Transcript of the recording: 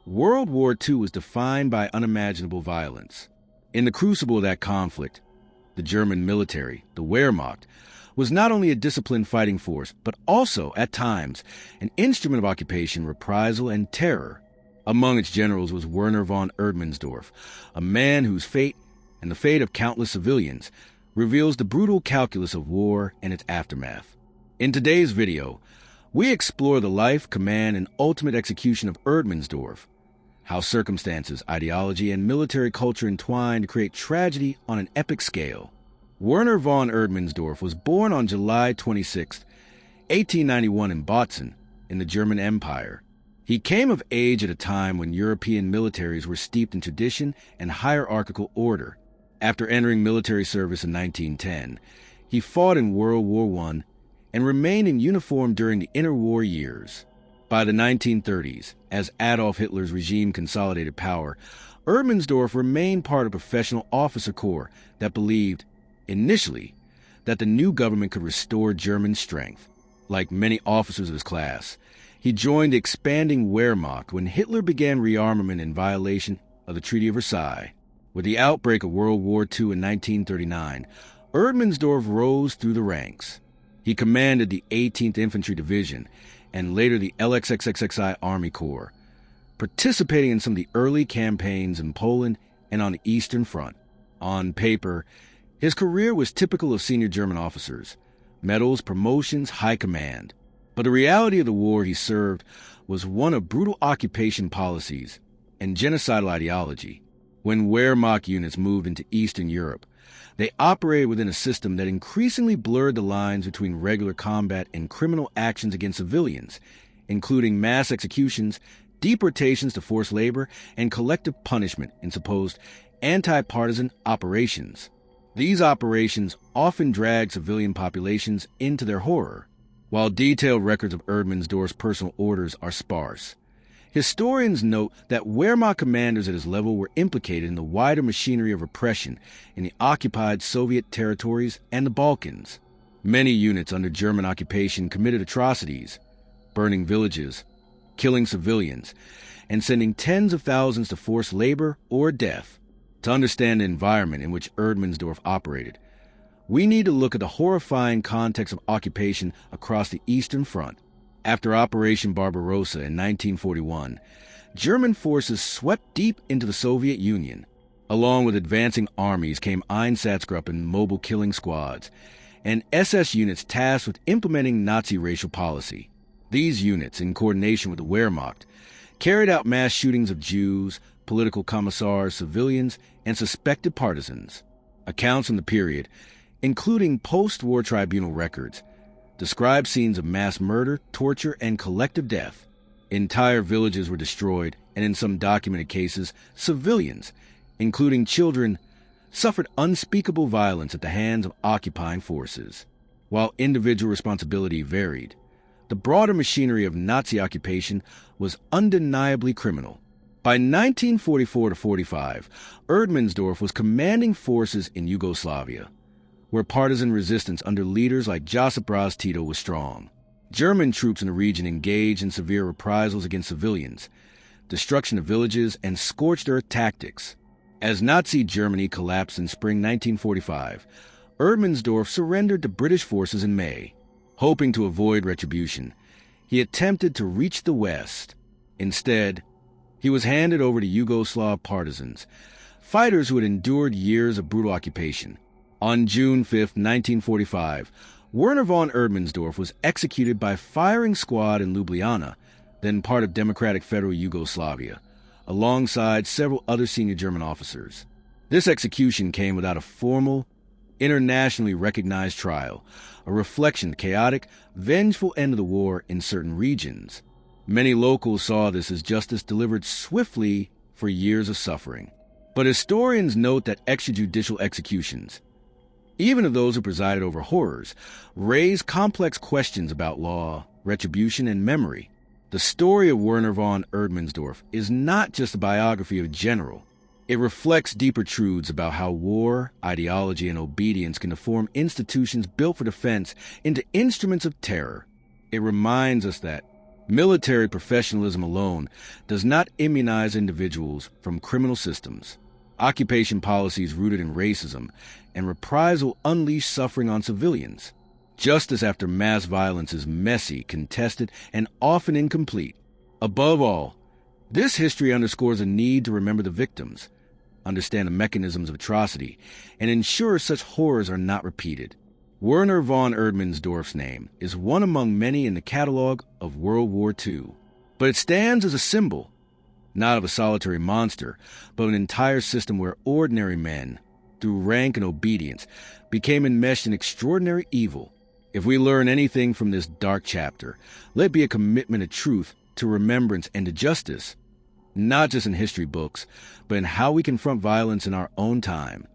World War II was defined by unimaginable violence. In the crucible of that conflict, the German military, the Wehrmacht, was not only a disciplined fighting force, but also, at times, an instrument of occupation, reprisal, and terror. Among its generals was Werner von Erdmannsdorff, a man whose fate, and the fate of countless civilians, reveals the brutal calculus of war and its aftermath. In today's video, we explore the life, command, and ultimate execution of Erdmannsdorff, how circumstances, ideology, and military culture entwined to create tragedy on an epic scale. Werner von Erdmannsdorff was born on July 26, 1891 in Bautzen, in the German Empire. He came of age at a time when European militaries were steeped in tradition and hierarchical order. After entering military service in 1910, he fought in World War I and remained in uniform during the interwar years. By the 1930s, as Adolf Hitler's regime consolidated power, Erdmannsdorff remained part of a professional officer corps that believed, initially, that the new government could restore German strength. Like many officers of his class, he joined the expanding Wehrmacht when Hitler began rearmament in violation of the Treaty of Versailles. With the outbreak of World War II in 1939, Erdmannsdorff rose through the ranks. He commanded the 18th Infantry Division and later the LXXXI Army Corps, participating in some of the early campaigns in Poland and on the Eastern Front. On paper, his career was typical of senior German officers: medals, promotions, high command. But the reality of the war he served was one of brutal occupation policies and genocidal ideology. When Wehrmacht units moved into Eastern Europe, they operated within a system that increasingly blurred the lines between regular combat and criminal actions against civilians, including mass executions, deportations to forced labor, and collective punishment in supposed anti-partisan operations. These operations often dragged civilian populations into their horror. While detailed records of Erdmannsdorff's personal orders are sparse, historians note that Wehrmacht commanders at his level were implicated in the wider machinery of repression in the occupied Soviet territories and the Balkans. Many units under German occupation committed atrocities, burning villages, killing civilians, and sending tens of thousands to forced labor or death. To understand the environment in which Erdmannsdorff operated, we need to look at the horrifying context of occupation across the Eastern Front. After Operation Barbarossa in 1941, German forces swept deep into the Soviet Union. Along with advancing armies came Einsatzgruppen mobile killing squads, and SS units tasked with implementing Nazi racial policy. These units, in coordination with the Wehrmacht, carried out mass shootings of Jews, political commissars, civilians, and suspected partisans. Accounts from the period, including post-war tribunal records, describe scenes of mass murder, torture, and collective death. Entire villages were destroyed, and in some documented cases, civilians, including children, suffered unspeakable violence at the hands of occupying forces. While individual responsibility varied, the broader machinery of Nazi occupation was undeniably criminal. By 1944-45, Erdmannsdorff was commanding forces in Yugoslavia, where partisan resistance under leaders like Josip Broz Tito was strong. German troops in the region engaged in severe reprisals against civilians, destruction of villages, and scorched earth tactics. As Nazi Germany collapsed in spring 1945, Erdmannsdorff surrendered to British forces in May. Hoping to avoid retribution, he attempted to reach the West. Instead, he was handed over to Yugoslav partisans, fighters who had endured years of brutal occupation. On June 5, 1945, Werner von Erdmannsdorff was executed by firing squad in Ljubljana, then part of Democratic Federal Yugoslavia, alongside several other senior German officers. This execution came without a formal, internationally recognized trial, a reflection of the chaotic, vengeful end of the war in certain regions. Many locals saw this as justice delivered swiftly for years of suffering. But historians note that extrajudicial executions, even of those who presided over horrors, raise complex questions about law, retribution, and memory. The story of Werner von Erdmannsdorff is not just a biography of a general. It reflects deeper truths about how war, ideology, and obedience can deform institutions built for defense into instruments of terror. It reminds us that, Military professionalism alone does not immunize individuals from criminal systems. Occupation policies rooted in racism and reprisal unleash suffering on civilians. Justice after mass violence is messy, contested, and often incomplete. Above all, this history underscores a need to remember the victims, understand the mechanisms of atrocity, and ensure such horrors are not repeated. Werner von Erdmannsdorff's name is one among many in the catalog of World War II, but it stands as a symbol, not of a solitary monster, but of an entire system where ordinary men, through rank and obedience, became enmeshed in extraordinary evil. If we learn anything from this dark chapter, let it be a commitment to truth, to remembrance, and to justice, not just in history books, but in how we confront violence in our own time.